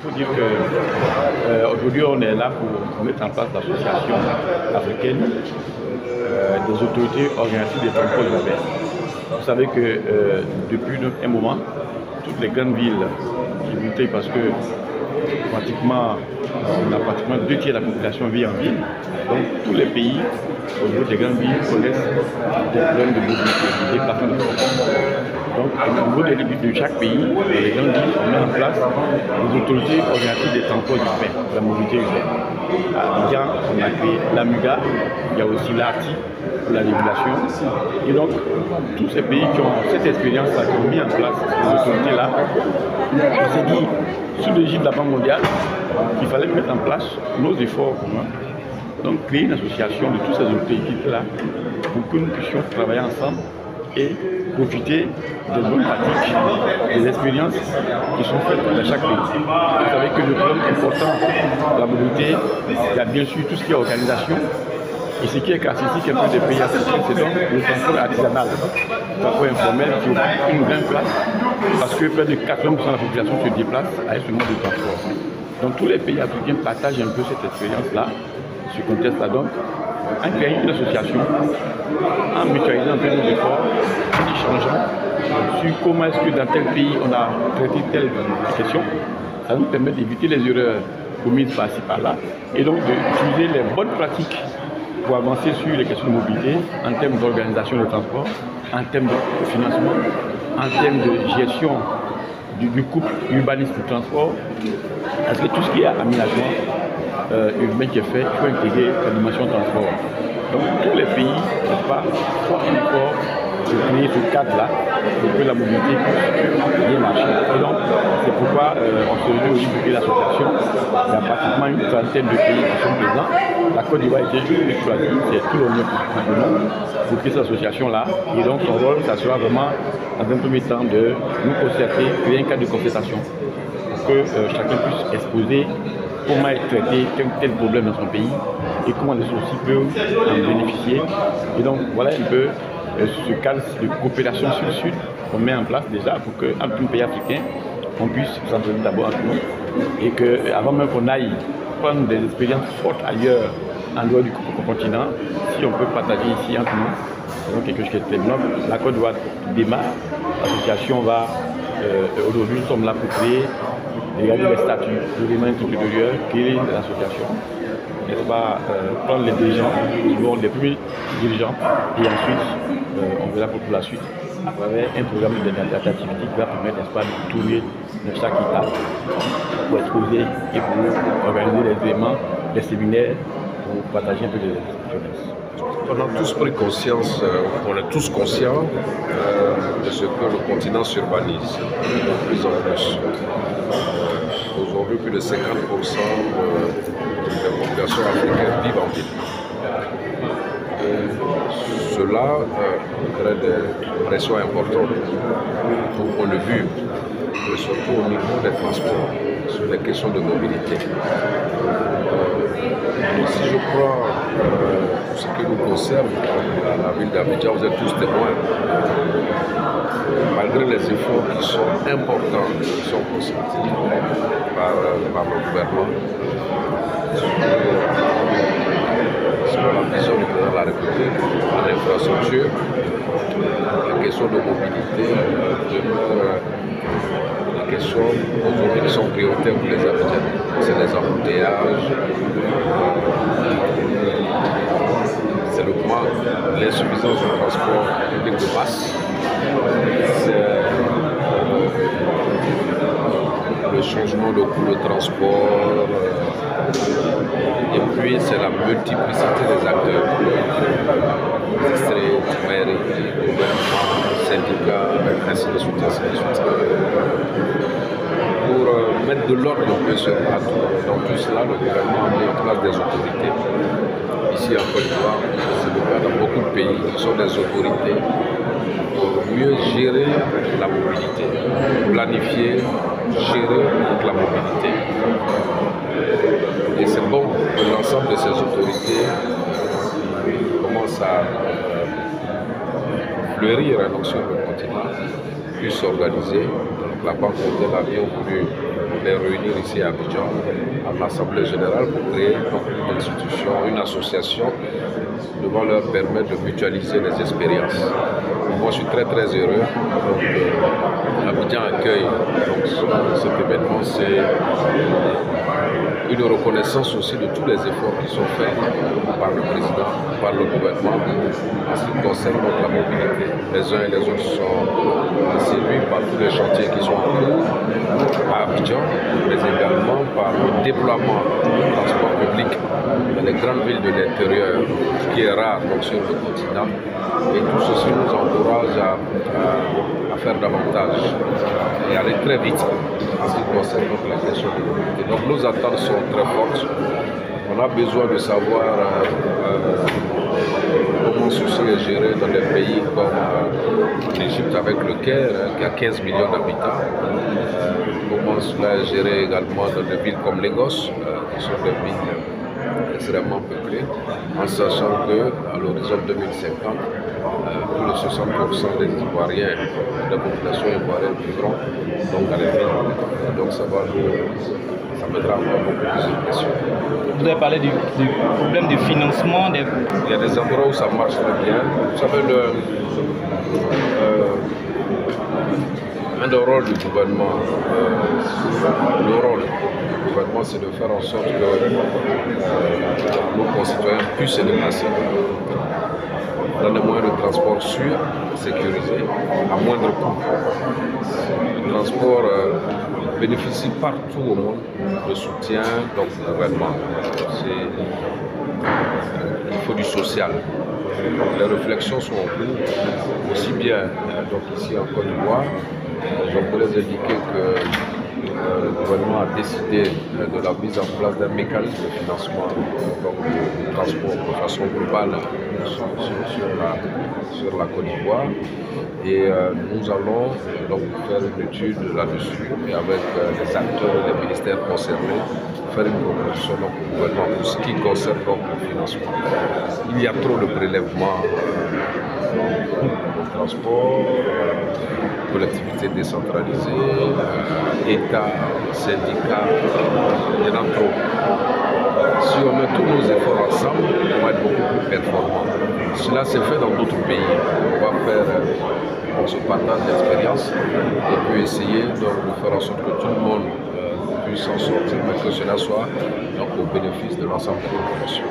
faut dire qu'aujourd'hui, on est là pour mettre en place l'association africaine des autorités organisatrices des transports urbains. Vous savez que depuis un moment, toutes les grandes villes qui luttaient parce que pratiquement, on a pratiquement 2 tiers de la population vit en ville. Donc tous les pays, au niveau des grandes villes, connaissent des problèmes de mobilité, de déplacement de transport. Donc au niveau de chaque pays, les grandes villes, on met en place des autorités organisatrices des transports urbains, de la mobilité urbaine. À Abidjan, on a créé l'AMUGA, il y a aussi l'ARTI pour la régulation. Et donc, tous ces pays qui ont cette expérience-là, qui ont mis en place ces autorités-là, on s'est dit, sous l'égide de la Banque mondiale, qu'il fallait mettre en place nos efforts communs. Donc, créer une association de toutes ces autorités-là pour que nous puissions travailler ensemble et profiter des bonnes pratiques, des expériences qui sont faites dans chaque pays. Vous savez que le problème important de la mobilité, il y a bien sûr tout ce qui est organisation. Et ce qui est caractéristique un peu des pays africains, c'est donc le transport artisanal, le transport informel qui occupe une grande place, parce que près de 80% de la population se déplace à ce mode de transport. Donc tous les pays africains partagent un peu cette expérience-là, ce contexte-là. Donc, en créant une association, en mutualisant un peu nos efforts, en échangeant sur comment est-ce que dans tel pays on a traité telle question, ça nous permet d'éviter les erreurs commises par-ci par-là, et donc d'utiliser les bonnes pratiques pour avancer sur les questions de mobilité, en termes d'organisation de transport, en termes de financement, en termes de gestion du couple urbanisme-transport, parce que tout ce qui est aménagement urbain qui est fait, il faut intégrer la dimension transport. Donc tous les pays, n'est-ce pas, font un effort de créer ce cadre-là pour que la mobilité puisse bien marcher. Et donc, c'est pourquoi on se réunit aujourd'hui pour créer l'association. Il y a pratiquement une trentaine de pays qui sont présents. La Côte d'Ivoire a été choisie, c'est tout l'honneur pour nous, pour créer cette association-là. Et donc, son rôle, ça sera vraiment, dans un premier temps, de nous concerter, créer un cadre de concertation pour que chacun puisse exposer comment est traité tel problème dans son pays et comment les autres aussi peuvent en bénéficier. Et donc, voilà un peu ce cadre de coopération sud-sud qu'on met en place déjà pour qu'entre tous les pays africains, on puisse s'entraîner d'abord entre nous et qu'avant même qu'on aille prendre des expériences fortes ailleurs, en dehors du continent, si on peut partager ici entre nous, c'est donc quelque chose qui est très noble. La Côte d'Ivoire démarre, l'association va, aujourd'hui nous sommes là pour créer, regarder les statuts, le règlement intérieur, créer l'association, n'est-ce pas, prendre les dirigeants, les premiers dirigeants, et ensuite on verra pour la suite à travers un programme d'attractivité qui va permettre, n'est-ce pas, de tourner dans chaque état pour exposer et pour organiser des événements, des séminaires, pour partager un peu de jeunesse. On a tous pris conscience, on est tous conscients de ce que le continent s'urbanise de plus en plus. Aujourd'hui, plus de 50% de la population africaine vivent en ville. Cela crée des pressions importantes au point de vue, mais surtout au niveau des transports, sur les questions de mobilité. Si je prends ce qui nous concerne, la ville d'Abidjan, vous êtes tous témoins. Malgré les efforts qui sont importants, qui sont consentis par le gouvernement, sur la vision du président de la République, en infrastructure, la question de mobilité demeure des questions aujourd'hui qui sont prioritaires pour les Abidjanais. C'est les embouteillages, c'est le manque, l'insuffisance du transport public de masse, c'est le changement de coût de transport, et puis c'est la multiplicité des acteurs, districts, mairies, gouvernements, syndicats, ainsi de suite, ainsi de suite. Pour mettre de l'ordre un peu dans tout cela, le gouvernement a mis en place des autorités. Ici en Côte d'Ivoire, c'est le cas dans beaucoup de pays qui sont des autorités pour mieux gérer la mobilité, planifier, gérer la mobilité. Et c'est bon que l'ensemble de ces autorités commencent à fleurir sur le continent puissent s'organiser. Donc la Banque mondiale a bien voulu les réunir ici à Abidjan, à l'Assemblée générale, pour créer une institution, une association devant leur permettre de mutualiser les expériences. Moi, je suis très heureux. Donc, Abidjan accueille cet événement. C'est une reconnaissance aussi de tous les efforts qui sont faits par le président, par le gouvernement en ce qui concerne la mobilité. Les uns et les autres sont séduits par tous les chantiers qui sont en cours à Abidjan, mais également par le déploiement du transport public dans les grandes villes de l'intérieur, qui est rare sur le continent. Et tout ceci nous encourage à faire davantage et aller très vite en ce qui concerne la question de la mobilité. Donc nos attentes sont très fortes. On a besoin de savoir comment ceci est géré dans des pays comme l'Égypte avec le Caire, qui a 15 millions d'habitants. Comment cela est géré également dans des villes comme Lagos, qui sont des villes extrêmement peuplées, en sachant qu'à l'horizon 2050, plus de 60% des Ivoiriens, de la population ivoirienne vivront donc dans les villes. Donc ça mettra encore beaucoup plus de pression. Vous avez parlé du problème du financement. Il y a des endroits où ça marche très bien. Vous savez, un des rôles du gouvernement, c'est de faire en sorte que nos concitoyens puissent se déplacer dans des moyens de transport sûrs, sécurisés, à moindre coût. Le transport bénéficie partout au monde de soutien du gouvernement. Il faut du social. Donc, les réflexions sont en cours, aussi bien ici en Côte d'Ivoire. Je voulais indiquer que le gouvernement a décidé de la mise en place d'un mécanisme de financement du transport de façon globale sur la Côte d'Ivoire. Et nous allons faire une étude là-dessus et avec les acteurs et les ministères concernés, faire une proposition au gouvernement pour ce qui concerne le financement. Il y a trop de prélèvements au transport, collectivités décentralisées, État, syndicats, il y en a trop. Si on met tous nos efforts ensemble, on va être beaucoup plus performants. Cela s'est fait dans d'autres pays. On va faire ce partage d'expérience et puis essayer de faire en sorte que tout le monde puisse en sortir, mais que cela soit au bénéfice de l'ensemble de la population.